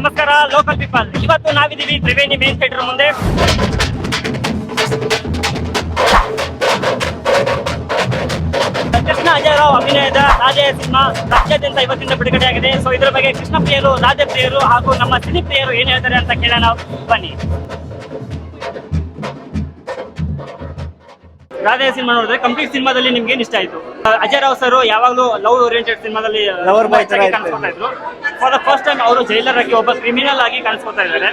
ನಮಸ್ಕಾರ local people. ಇವತ್ತು ನಾವಿದ್ದೀವಿ ತ್ರಿವೇಣಿ ಮೇನ್ ಥಿಯೇಟರ್ ಮುಂದೆ. ಕೃಷ್ಣ ಅಜಯ್ ರಾವ್ ಅಭಿನಯದ ರಾಧೆ ಸಿನಿಮಾ ರಾಜ್ಯಾದ್ಯಂತ ಇವತ್ತಿಂದ ಬಿಡುಗಡೆಯಾಗಿದೆ. ಸೊ ಇದರ ಬಗ್ಗೆ ಕೃಷ್ಣ ಪ್ರಿಯರು, ರಾಧೆ ಪ್ರಿಯರು ಹಾಗೂ ನಮ್ಮ ಸಿನಿ ಪ್ರಿಯರು ಏನ್ ಹೇಳ್ತಾರೆ ಅಂತ ಕೇಳೋಣ, ಬನ್ನಿ. ರಾಧೆ ಸಿನಿಮಾ ನೋಡಿದ್ರೆ ಕಂಪ್ಲೀಟ್ ಸಿನಿಮಾದಲ್ಲಿ ನಿಮ್ಗೆ ಏನ್ ಇಷ್ಟ ಆಯ್ತು? ಅಜಯ್ ರಾವ್ ಸರ್ ಯಾವಾಗಲೂ ಲವ್ ಓರಿಯೆಂಟೆಡ್ ಸಿನಿಮಾದಲ್ಲಿ ಲವರ್ ಬಾಯ್ ತರ ಕಾಣಿಸ್ಕೊತಾ ಇದ್ರು. ಫಾರ್ ದ ಫಸ್ಟ್ ಟೈಮ್ ಅವರು ಜೈಲರ್ ಆಗಿ ಒಬ್ಬ ಕ್ರಿಮಿನಲ್ ಆಗಿ ಕಾಣಿಸ್ಕೊತಾ ಇದ್ದಾರೆ.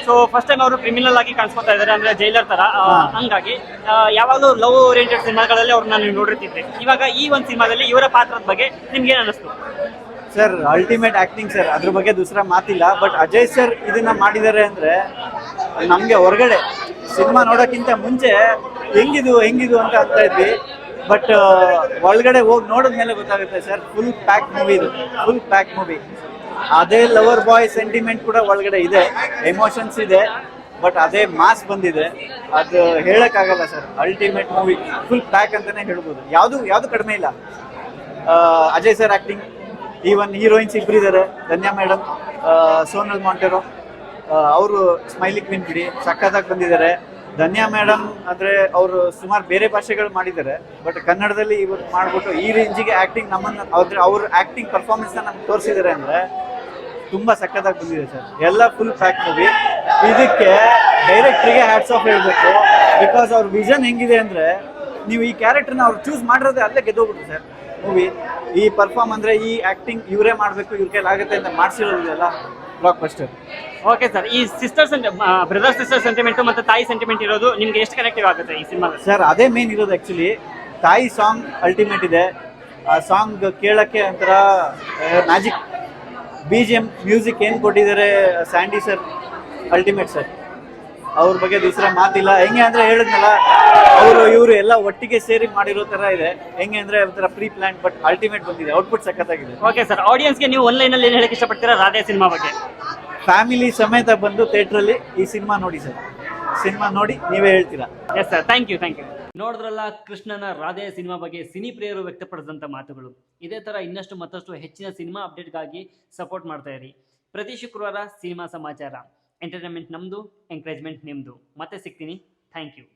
ಸೊ ಫಸ್ಟ್ ಟೈಮ್ ಅವರು ಕ್ರಿಮಿನಲ್ ಆಗಿ ಕಾಣಿಸ್ಕೊತಾ ಇದ್ದಾರೆ, ಅಂದ್ರೆ ಜೈಲರ್ ತರ. ಹಂಗಾಗಿ ಯಾವಾಗಲೂ ಲವ್ ಓರಿಯೆಂಟೆಡ್ ಸಿನಿಮಾಗಳಲ್ಲಿ ಅವ್ರನ್ನ ನೀವು ನೋಡಿರ್ತಿದ್ದೆ. ಇವಾಗ ಈ ಒಂದು ಸಿನಿಮಾದಲ್ಲಿ ಇವರ ಪಾತ್ರದ ಬಗ್ಗೆ ನಿಮ್ಗೆ ಏನ್ ಅನಿಸ್ತು? ಸರ್ ಅಲ್ಟಿಮೇಟ್ ಆಕ್ಟಿಂಗ್ ಸರ್, ಅದ್ರ ಬಗ್ಗೆ ದೂಸರ ಮಾತಿಲ್ಲ. ಬಟ್ ಅಜಯ್ ಸರ್ ಇದನ್ನ ಮಾಡಿದ್ದಾರೆ ಅಂದ್ರೆ ನಮ್ಗೆ ಹೊರಗಡೆ ಸಿನಿಮಾ ನೋಡೋಕ್ಕಿಂತ ಮುಂಚೆ ಹೆಂಗಿದು ಅಂತ ಇದ್ವಿ. ಬಟ್ ಒಳಗಡೆ ಹೋಗಿ ನೋಡಿದ್ಮೇಲೆ ಗೊತ್ತಾಗುತ್ತೆ ಸರ್, ಫುಲ್ ಪ್ಯಾಕ್ ಮೂವಿ ಇದು, ಫುಲ್ ಪ್ಯಾಕ್ ಮೂವಿ. ಅದೇ ಲವರ್ ಬಾಯ್ ಸೆಂಟಿಮೆಂಟ್ ಕೂಡ ಒಳಗಡೆ ಇದೆ, ಎಮೋಷನ್ಸ್ ಇದೆ, ಬಟ್ ಅದೇ ಮಾಸ್ ಬಂದಿದೆ. ಅದು ಹೇಳಕ್ಕಾಗಲ್ಲ sir. Ultimate movie, full pack ಅಂತಾನೆ ಹೇಳ್ಬೋದು. ಯಾವುದು ಕಡಿಮೆ ಇಲ್ಲ. Ajay sir acting, even heroines ಇಬ್ಬರಿದ್ದಾರೆ, ಧನ್ಯಾ ಮೇಡಮ್, ಸೋನಲ್ ಮಾಂಟೆರೋ, ಅವರು ಸ್ಮೈಲಿ ಕ್ವೀನ್ ಬಿಡಿ ಸಖತ್ತಾಗಿ ಬಂದಿದ್ದಾರೆ. ಧನ್ಯಾ ಮೇಡಮ್ ಅಂದ್ರೆ ಅವರು ಸುಮಾರು ಬೇರೆ ಭಾಷೆಗಳು ಮಾಡಿದ್ದಾರೆ, ಬಟ್ ಕನ್ನಡದಲ್ಲಿ ಇವತ್ತು ಮಾಡ್ಬಿಟ್ಟು ಈ ರೇಂಜಿಗೆ ಆಕ್ಟಿಂಗ್ ನಮ್ಮನ್ನ ಅವ್ರ ಆಕ್ಟಿಂಗ್ ಪರ್ಫಾರ್ಮೆನ್ಸ್ ನಮ್ಗೆ ತೋರಿಸಿದ್ದಾರೆ ಅಂದ್ರೆ ತುಂಬಾ ಸಖತ್ತಾಗಿ ಬಂದಿದೆ ಸರ್. ಎಲ್ಲ ಫುಲ್ ಪ್ಯಾಕ್ ಮೂವಿ. ಇದಕ್ಕೆ ಡೈರೆಕ್ಟ್ರಿಗೆ ಹ್ಯಾಟ್ಸ್ ಆಫ್ ಹೇಳ್ಬೇಕು. ಬಿಕಾಸ್ ಅವ್ರ ವಿಷನ್ ಹೆಂಗಿದೆ ಅಂದ್ರೆ, ನೀವು ಈ ಕ್ಯಾರೆಕ್ಟರ್ನ ಅವ್ರು ಚೂಸ್ ಮಾಡಿರೋದೇ ಅಲ್ಲೇ ಗೆದ್ದೋಗ್ಬಿಟ್ರು ಸರ್ ಮೂವಿ. ಈ ಪರ್ಫಾರ್ಮ್ ಅಂದ್ರೆ ಈ ಆಕ್ಟಿಂಗ್ ಇವರೇ ಮಾಡಬೇಕು, ಇವ್ರ ಕೈಲಿ ಆಗುತ್ತೆ ಅಂತ ಮಾಡಿಸಿರೋದಿಲ್ಲ, ಬ್ಲಾಕ್ ಬಸ್ಟರ್. ಓಕೆ ಸರ್, ಈ ಸಿಸ್ಟರ್ಸ್ ಬ್ರದರ್ ಸಿಸ್ಟರ್ ಸೆಂಟಿಮೆಂಟ್ ಮತ್ತೆ ತಾಯಿ ಸೆಂಟಿಮೆಂಟ್ ಇರೋದು ನಿಮ್ಗೆ ಎಷ್ಟು ಕನೆಕ್ಟಿವ್ ಆಗುತ್ತೆ ಈ ಸಿನಿಮಾ? ಸರ್ ಅದೇ ಮೇನ್ ಇರೋದು ಆಕ್ಚುಲಿ. ತಾಯಿ ಸಾಂಗ್ ಅಲ್ಟಿಮೇಟ್ ಇದೆ. ಆ ಸಾಂಗ್ ಕೇಳಕ್ಕೆ ಒಂಥರ ಮ್ಯಾಜಿಕ್. BGM ಮ್ಯೂಸಿಕ್ ಏನು ಕೊಟ್ಟಿದ್ದಾರೆ ಸ್ಯಾಂಡಿ ಸರ್, ಅಲ್ಟಿಮೇಟ್ ಸರ್. ಅವ್ರ ಬಗ್ಗೆ ದೂಸರ ಮಾತಿಲ್ಲ. ಹೆಂಗೆ ಅಂದ್ರೆ ಹೇಳಿದ್ನಲ್ಲ, ಇವರು ಎಲ್ಲ ಒಟ್ಟಿಗೆ ಸೇರಿ ಮಾಡಿರೋ ತರ ಇದೆ. ಹೆಂಗೆ ಅಂದ್ರೆ ಒಂಥರ ಪ್ರೀ ಪ್ಲಾನ್, ಬಟ್ ಅಲ್ಟಿಮೇಟ್ ಬಂದಿದೆ. ಔಟ್ಪುಟ್ ಸಖತ್ತಾಗಿದೆ. ಓಕೆ ಸರ್, ಆಡಿಯನ್ಸ್ಗೆ ನೀವು ಆನ್ಲೈನ್ ಅಲ್ಲಿ ಏನು ಹೇಳಕ್ಕೆ ಇಷ್ಟಪಡ್ತೀರಾ ರಾಧೆ ಸಿನಿಮಾ ಬಗ್ಗೆ? ಫ್ಯಾಮಿಲಿ ಸಮೇತ ಬಂದು ಥಿಯೇಟ್ರಲ್ಲಿ ಈ ಸಿನಿಮಾ ನೋಡಿ ಸರ್. ಸಿನಿಮಾ ನೋಡಿ ನೀವೇ ಹೇಳ್ತೀರಾ. Yes sir, thank you. ನೋಡಿದ್ರಲ್ಲ ಕೃಷ್ಣನ ರಾಧೆ ಸಿನಿಮಾ ಬಗ್ಗೆ ಸಿನಿ ಪ್ರಿಯರು ವ್ಯಕ್ತಪಡಿಸಿದಂಥ ಮಾತುಗಳು. ಇದೇ ಥರ ಇನ್ನಷ್ಟು ಮತ್ತಷ್ಟು ಹೆಚ್ಚಿನ ಸಿನಿಮಾ ಅಪ್ಡೇಟ್ಗಾಗಿ ಸಪೋರ್ಟ್ ಮಾಡ್ತಾ ಇರಿ. ಪ್ರತಿ ಶುಕ್ರವಾರ ಸಿನಿಮಾ ಸಮಾಚಾರ. ಎಂಟರ್ಟೈನ್ಮೆಂಟ್ ನಮ್ಮದು, ಎಂಕರೇಜ್ಮೆಂಟ್ ನಿಮ್ಮದು. ಮತ್ತೆ ಸಿಗ್ತೀನಿ. Thank you.